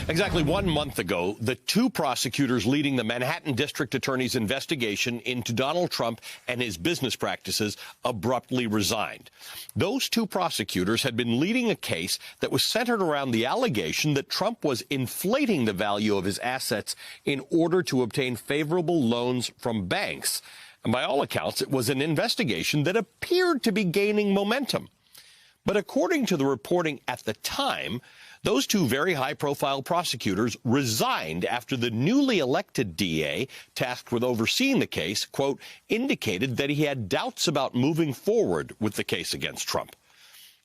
Exactly 1 month ago, the two prosecutors leading the Manhattan District Attorney's investigation into Donald Trump and his business practices abruptly resigned. Those two prosecutors had been leading a case that was centered around the allegation that Trump was inflating the value of his assets in order to obtain favorable loans from banks. And by all accounts, it was an investigation that appeared to be gaining momentum. But according to the reporting at the time, those two very high-profile prosecutors resigned after the newly elected DA, tasked with overseeing the case, quote, indicated that he had doubts about moving forward with the case against Trump.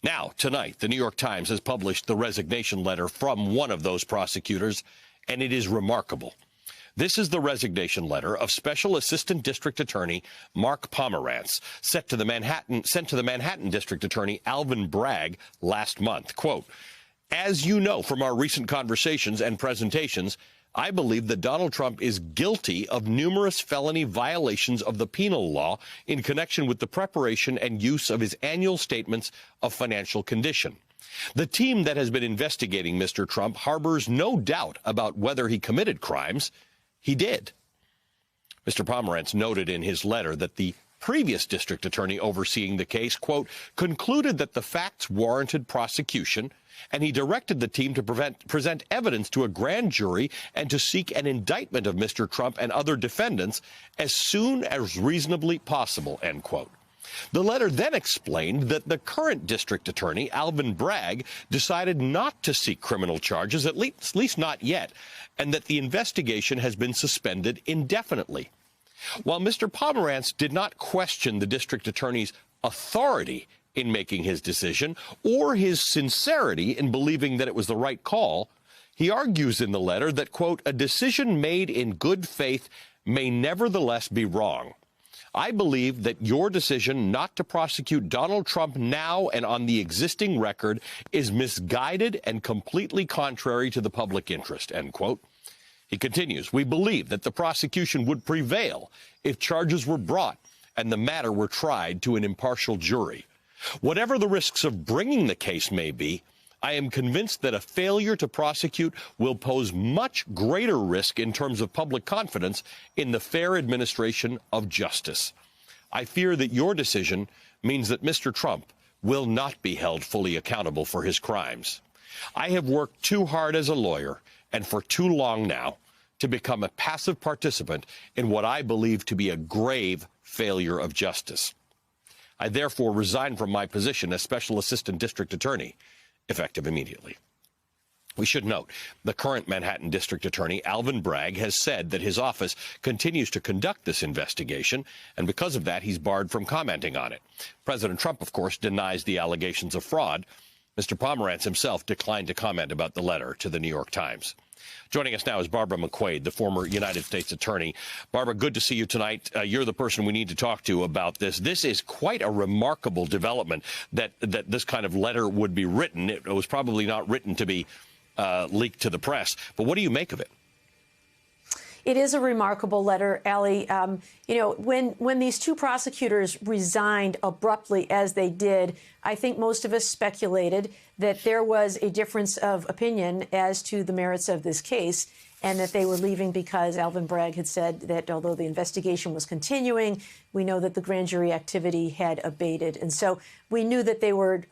Now, tonight, the New York Times has published the resignation letter from one of those prosecutors, and it is remarkable. This is the resignation letter of Special Assistant District Attorney Mark Pomerantz, sent to the Manhattan District Attorney Alvin Bragg last month. Quote, as you know from our recent conversations and presentations, I believe that Donald Trump is guilty of numerous felony violations of the penal law in connection with the preparation and use of his annual statements of financial condition. The team that has been investigating Mr. Trump harbors no doubt about whether he committed crimes. He did. Mr. Pomerantz noted in his letter that the previous district attorney overseeing the case, quote, concluded that the facts warranted prosecution, and he directed the team to present evidence to a grand jury and to seek an indictment of Mr. Trump and other defendants as soon as reasonably possible, end quote. The letter then explained that the current district attorney, Alvin Bragg, decided not to seek criminal charges, at least not yet, and that the investigation has been suspended indefinitely. While Mr. Pomerantz did not question the district attorney's authority in making his decision or his sincerity in believing that it was the right call, he argues in the letter that, quote, a decision made in good faith may nevertheless be wrong. I believe that your decision not to prosecute Donald Trump now and on the existing record is misguided and completely contrary to the public interest, end quote. He continues, we believe that the prosecution would prevail if charges were brought and the matter were tried to an impartial jury. Whatever the risks of bringing the case may be, I am convinced that a failure to prosecute will pose much greater risk in terms of public confidence in the fair administration of justice. I fear that your decision means that Mr. Trump will not be held fully accountable for his crimes. I have worked too hard as a lawyer and for too long now to become a passive participant in what I believe to be a grave failure of justice. I therefore resign from my position as Special Assistant District Attorney, effective immediately. We should note, the current Manhattan District Attorney, Alvin Bragg, has said that his office continues to conduct this investigation, and because of that, he's barred from commenting on it. President Trump, of course, denies the allegations of fraud. Mr. Pomerantz himself declined to comment about the letter to the New York Times. Joining us now is Barbara McQuade, the former United States Attorney. Barbara, good to see you tonight. You're the person we need to talk to about this. This is quite a remarkable development that this kind of letter would be written. It was probably not written to be leaked to the press. But what do you make of it? It is a remarkable letter, Allie. You know, when these two prosecutors resigned abruptly as they did, I think most of us speculated that there was a difference of opinion as to the merits of this case, and that they were leaving because Alvin Bragg had said that although the investigation was continuing, we know that the grand jury activity had abated. And so we knew that they were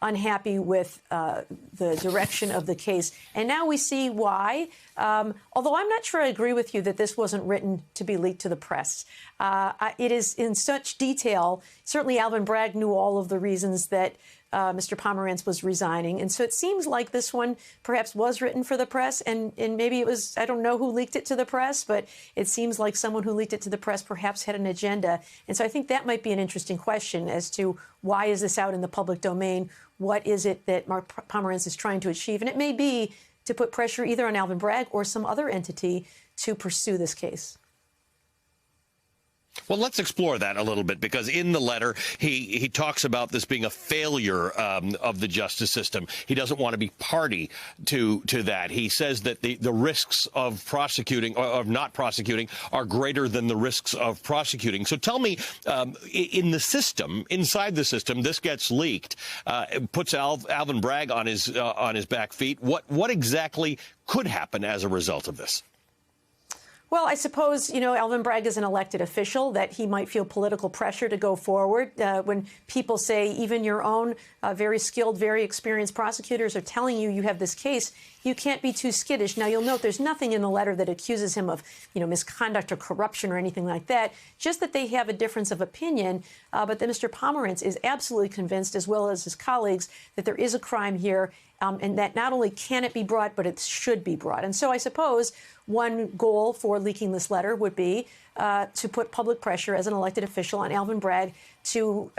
unhappy with the direction of the case. And now we see why. Although I'm not sure I agree with you that this wasn't written to be leaked to the press. It is in such detail. Certainly Alvin Bragg knew all of the reasons that Mr. Pomerantz was resigning. And so it seems like this one perhaps was written for the press, and maybe it was, I don't know who leaked it to the press, but it seems like someone who leaked it to the press perhaps had an agenda. And so I think that might be an interesting question as to why is this out in the public domain? What is it that Mark Pomerantz is trying to achieve? And it may be to put pressure either on Alvin Bragg or some other entity to pursue this case. Well, let's explore that a little bit, because in the letter, he talks about this being a failure of the justice system. He doesn't want to be party to that. He says that the risks of prosecuting or of not prosecuting are greater than the risks of prosecuting. So tell me, in the system, inside the system, this gets leaked, puts Alvin Bragg on his back feet. What exactly could happen as a result of this? Well, I suppose, Alvin Bragg is an elected official, that he might feel political pressure to go forward. When people say, even your own very skilled, very experienced prosecutors are telling you you have this case, you can't be too skittish. Now, you'll note there's nothing in the letter that accuses him of, misconduct or corruption or anything like that, just that they have a difference of opinion. But that Mr. Pomerantz is absolutely convinced, as well as his colleagues, that there is a crime here, and that not only can it be brought, but it should be brought. And so I suppose one goal for leaking this letter would be to put public pressure as an elected official on Alvin Bragg to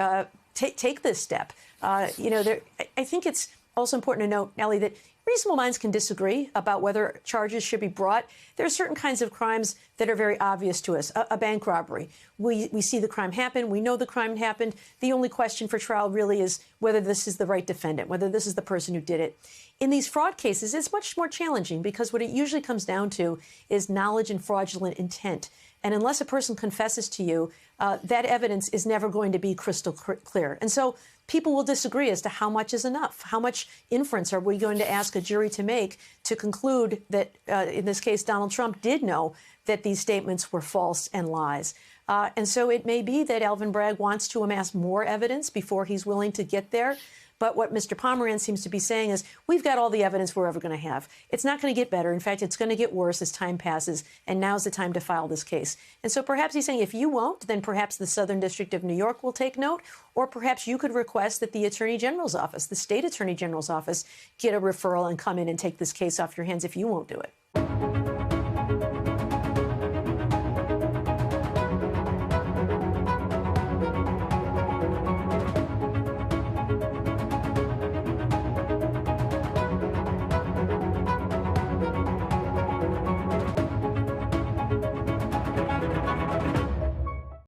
take this step. I think it's also important to note, Ellie, that reasonable minds can disagree about whether charges should be brought. There are certain kinds of crimes that are very obvious to us. A bank robbery. We see the crime happen. We know the crime happened. The only question for trial really is whether this is the right defendant, whether this is the person who did it. In these fraud cases, it's much more challenging, because what it usually comes down to is knowledge and fraudulent intent. And unless a person confesses to you, that evidence is never going to be crystal clear. And so people will disagree as to how much is enough. How much inference are we going to ask a jury to make to conclude that, in this case, Donald Trump did know that these statements were false and lies? And so it may be that Alvin Bragg wants to amass more evidence before he's willing to get there. But what Mr. Pomerantz seems to be saying is, we've got all the evidence we're ever going to have. It's not going to get better. In fact, it's going to get worse as time passes, and now's the time to file this case. And so perhaps he's saying, if you won't, then perhaps the Southern District of New York will take note, or perhaps you could request that the Attorney General's office, the State Attorney General's office, get a referral and come in and take this case off your hands if you won't do it.